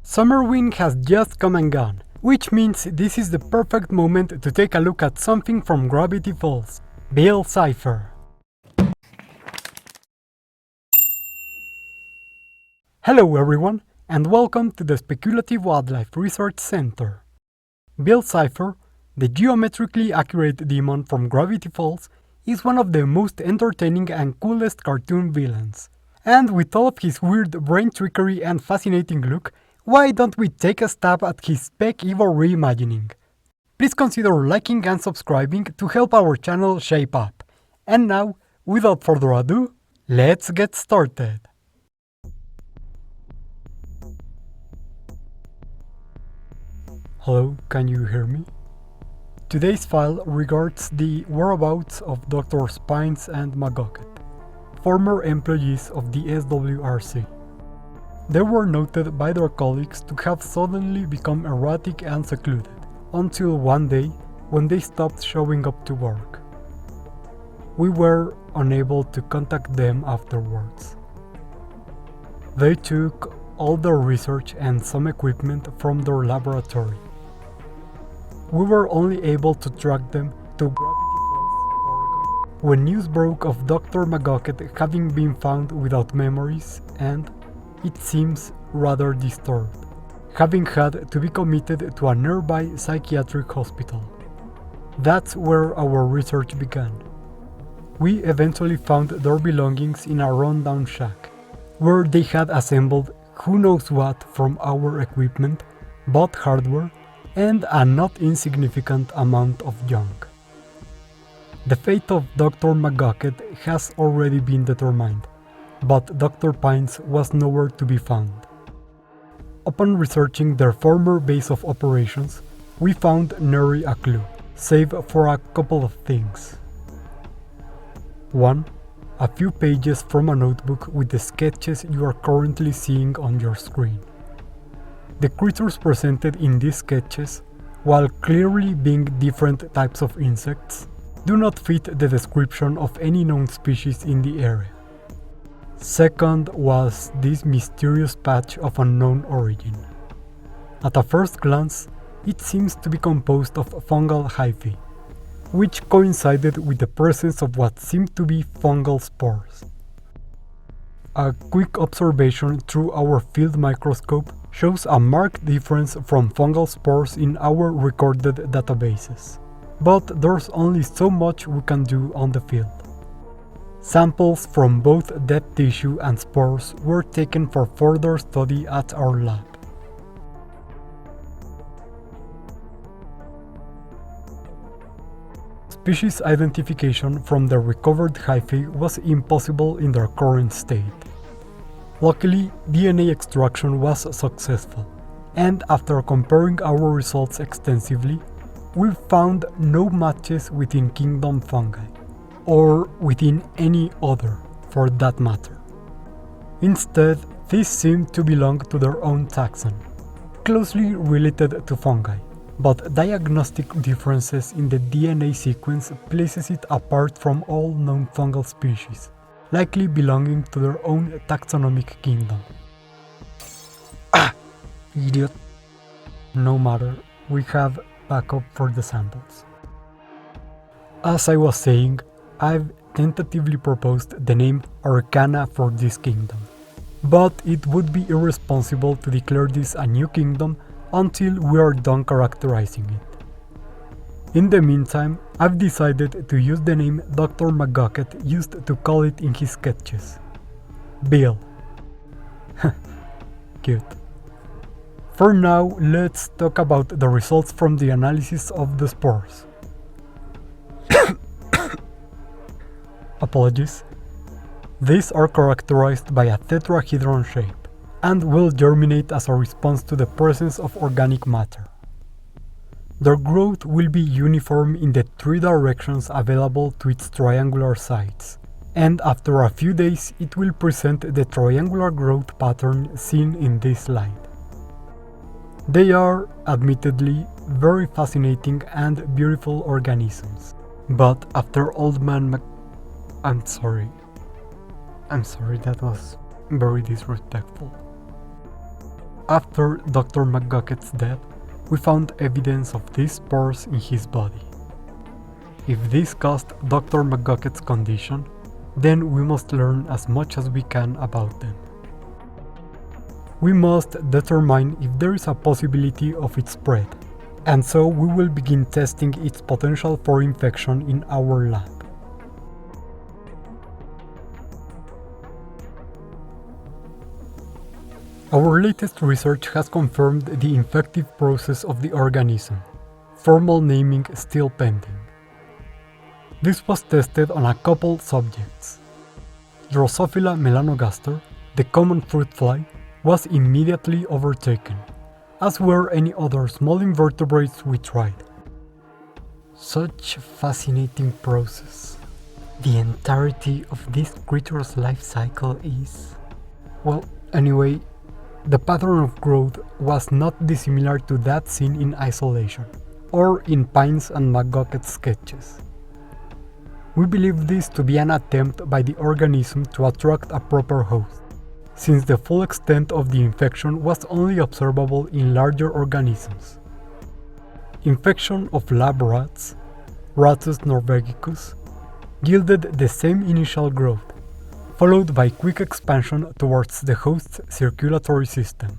Summerween has just come and gone, which means this is the perfect moment to take a look at something from Gravity Falls, Bill Cipher. Hello everyone, and welcome to the Speculative Wildlife Research Center. Bill Cipher, the geometrically accurate demon from Gravity Falls, is one of the most entertaining and coolest cartoon villains. And with all of his weird brain trickery and fascinating look, why don't we take a stab at his Spec Evo reimagining? Please consider liking and subscribing to help our channel shape up. And now, without further ado, let's get started. Hello, can you hear me? Today's file regards the whereabouts of Dr. Spines and Magocket, former employees of the SWRC. They were noted by their colleagues to have suddenly become erratic and secluded, until one day when they stopped showing up to work. We were unable to contact them afterwards. They took all their research and some equipment from their laboratory. We were only able to track them to Gravity Falls, Oregon, when news broke of Dr. Magocket having been found without memories and, it seems, rather disturbed, having had to be committed to a nearby psychiatric hospital. That's where our research began. We eventually found their belongings in a rundown shack, where they had assembled who knows what from our equipment, bought hardware, and a not insignificant amount of junk. The fate of Dr. Magocket has already been determined, but Dr. Pines was nowhere to be found. Upon researching their former base of operations, we found nary a clue, save for a couple of things. 1. A few pages from a notebook with the sketches you are currently seeing on your screen. The creatures presented in these sketches, while clearly being different types of insects, do not fit the description of any known species in the area. Second was this mysterious patch of unknown origin. At a first glance, it seems to be composed of fungal hyphae, which coincided with the presence of what seemed to be fungal spores. A quick observation through our field microscope shows a marked difference from fungal spores in our recorded databases. But there's only so much we can do on the field. Samples from both dead tissue and spores were taken for further study at our lab. Species identification from the recovered hyphae was impossible in their current state. Luckily, DNA extraction was successful, and after comparing our results extensively, we found no matches within kingdom fungi, or within any other, for that matter. Instead, these seem to belong to their own taxon, closely related to fungi, but diagnostic differences in the DNA sequence places it apart from all known fungal species, likely belonging to their own taxonomic kingdom. Idiot. No matter, we have backup for the samples. As I was saying, I've tentatively proposed the name Arcana for this kingdom, but it would be irresponsible to declare this a new kingdom until we are done characterizing it. In the meantime, I've decided to use the name Dr. Magocket used to call it in his sketches. Bill. Cute. For now, let's talk about the results from the analysis of the spores. Apologies. These are characterized by a tetrahedron shape, and will germinate as a response to the presence of organic matter. Their growth will be uniform in the three directions available to its triangular sides, and after a few days it will present the triangular growth pattern seen in this slide. They are, admittedly, very fascinating and beautiful organisms, but after Old Man I'm sorry, that was very disrespectful. After Dr. McGuckett's death, we found evidence of these spores in his body. If this caused Dr. McGuckett's condition, then we must learn as much as we can about them. We must determine if there is a possibility of its spread, and so we will begin testing its potential for infection in our lab. Our latest research has confirmed the infective process of the organism, formal naming still pending. This was tested on a couple subjects. Drosophila melanogaster, the common fruit fly, was immediately overtaken, as were any other small invertebrates we tried. Such a fascinating process. The entirety of this creature's life cycle is... Well, anyway, the pattern of growth was not dissimilar to that seen in isolation, or in Pines and McGuckett's sketches. We believe this to be an attempt by the organism to attract a proper host, since the full extent of the infection was only observable in larger organisms. Infection of lab rats, Ratus norvegicus, yielded the same initial growth, followed by quick expansion towards the host's circulatory system.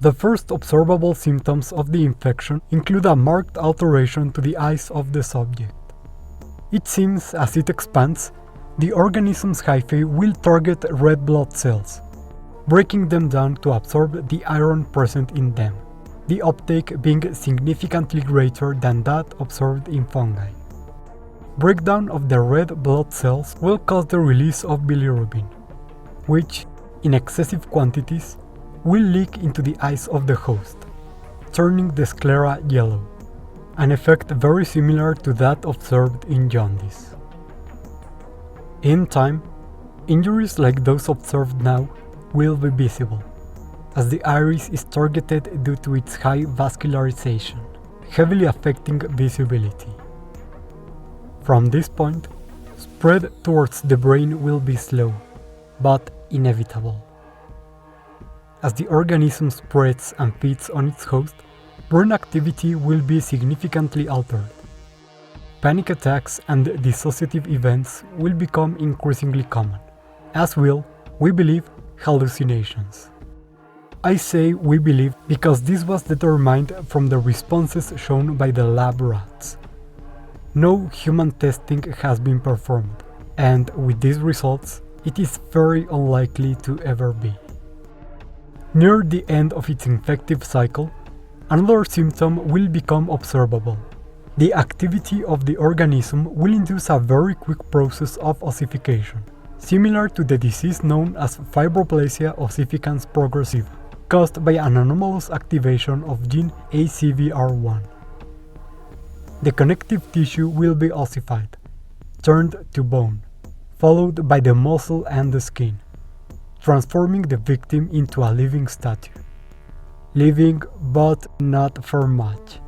The first observable symptoms of the infection include a marked alteration to the eyes of the subject. It seems as it expands, the organism's hyphae will target red blood cells, breaking them down to absorb the iron present in them, the uptake being significantly greater than that observed in fungi. Breakdown of the red blood cells will cause the release of bilirubin, which, in excessive quantities, will leak into the eyes of the host, turning the sclera yellow, an effect very similar to that observed in jaundice. In time, injuries like those observed now will be visible, as the iris is targeted due to its high vascularization, heavily affecting visibility. From this point, spread towards the brain will be slow, but inevitable. As the organism spreads and feeds on its host, brain activity will be significantly altered. Panic attacks and dissociative events will become increasingly common, as will, we believe, hallucinations. I say we believe because this was determined from the responses shown by the lab rats. No human testing has been performed, and with these results, it is very unlikely to ever be. Near the end of its infective cycle, another symptom will become observable. The activity of the organism will induce a very quick process of ossification, similar to the disease known as fibroplasia ossificans progressiva, caused by an anomalous activation of gene ACVR1. The connective tissue will be ossified, turned to bone, followed by the muscle and the skin, transforming the victim into a living statue. Living, but not for much.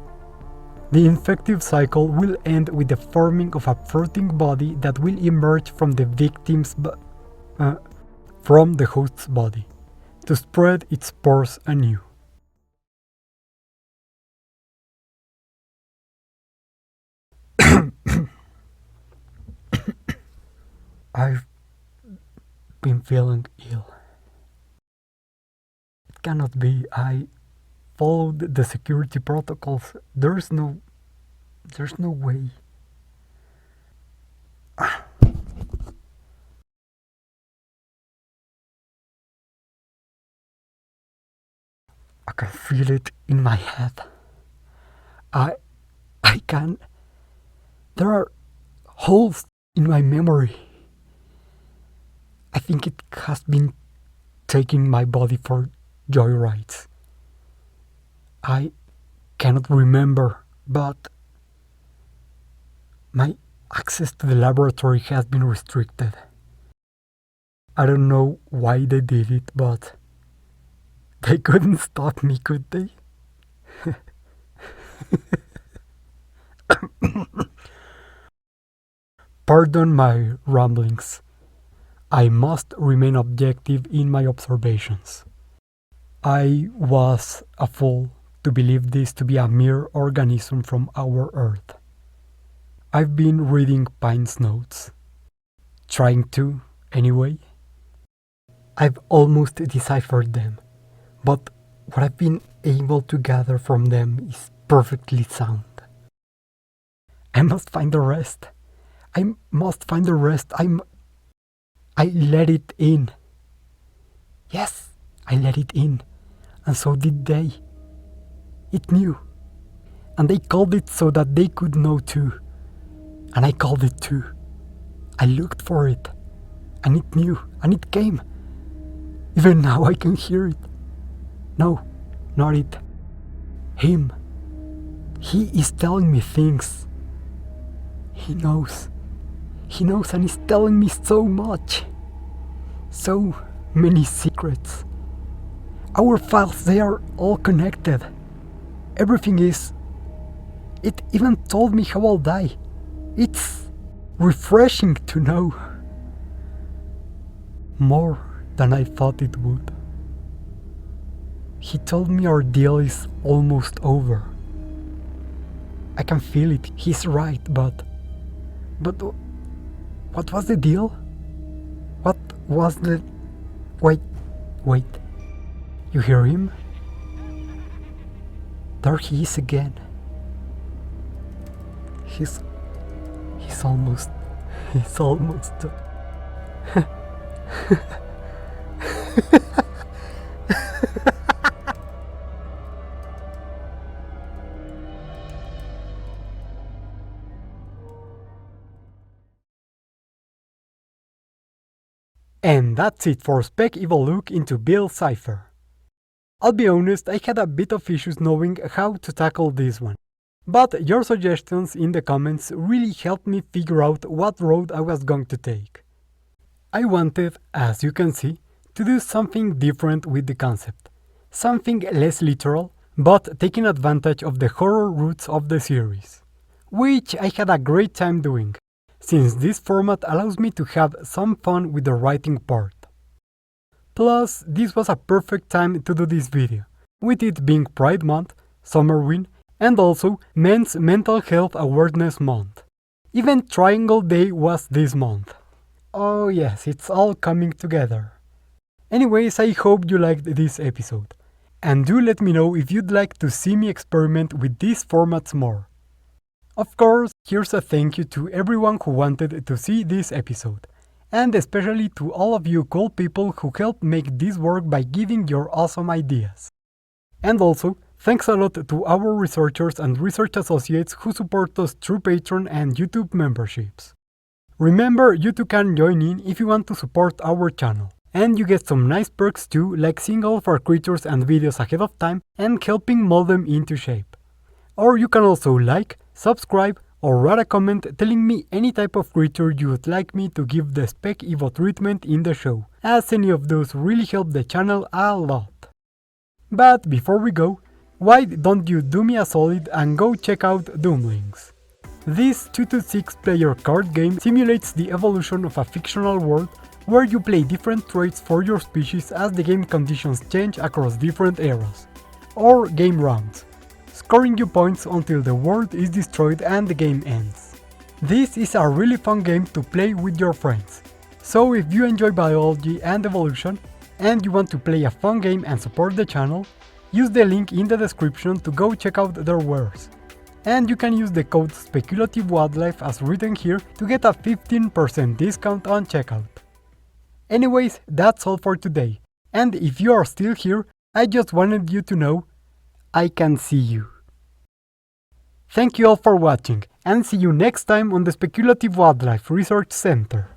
The infective cycle will end with the forming of a floating body that will emerge from the from the host's body, to spread its spores anew. I've been feeling ill. It cannot be. I followed the security protocols. There's no way. I can feel it in my head. I can. There are holes in my memory. I think it has been taking my body for joyrides. I cannot remember, but my access to the laboratory has been restricted. I don't know why they did it, but they couldn't stop me, could they? Pardon my ramblings. I must remain objective in my observations. I was a fool to believe this to be a mere organism from our Earth. I've been reading Pine's notes. Trying to, anyway. I've almost deciphered them, but what I've been able to gather from them is perfectly sound. I must find the rest. I must find the rest. I let it in. Yes, I let it in. And so did they. It knew. And they called it so that they could know too. And I called it too. I looked for it. And it knew. And it came. Even now I can hear it. No, not it. Him. He is telling me things. He knows. He knows and is telling me so much. So many secrets. Our files, they are all connected. Everything is. It even told me how I'll die. It's refreshing to know. More than I thought it would. He told me our deal is almost over. I can feel it. He's right, but what was the deal? What was the... Wait. You hear him? There he is again. He's almost... And that's it for Spec-Evo look into Bill Cipher. I'll be honest, I had a bit of issues knowing how to tackle this one. But your suggestions in the comments really helped me figure out what road I was going to take. I wanted, as you can see, to do something different with the concept. Something less literal, but taking advantage of the horror roots of the series. Which I had a great time doing, since this format allows me to have some fun with the writing part. Plus, this was a perfect time to do this video, with it being Pride Month, Summerween, and also Men's Mental Health Awareness Month. Even Triangle Day was this month. Oh yes, it's all coming together. Anyways, I hope you liked this episode. And do let me know if you'd like to see me experiment with these formats more. Of course, here's a thank you to everyone who wanted to see this episode. And especially to all of you cool people who helped make this work by giving your awesome ideas. And also, thanks a lot to our researchers and research associates who support us through Patreon and YouTube memberships. Remember, you too can join in if you want to support our channel. And you get some nice perks too, like seeing all of our creatures and videos ahead of time and helping mold them into shape. Or you can also like, subscribe, or write a comment telling me any type of creature you would like me to give the Spec-Evo treatment in the show, as any of those really help the channel a lot. But before we go, why don't you do me a solid and go check out Doomlings. This 2-6 player card game simulates the evolution of a fictional world where you play different traits for your species as the game conditions change across different eras, or game rounds, scoring you points until the world is destroyed and the game ends. This is a really fun game to play with your friends, so if you enjoy biology and evolution, and you want to play a fun game and support the channel, use the link in the description to go check out their wares. And you can use the code SPECULATIVEWildlife as written here to get a 15% discount on checkout. Anyways, that's all for today, and if you are still here, I just wanted you to know I can see you. Thank you all for watching, and see you next time on the Speculative Wildlife Research Center.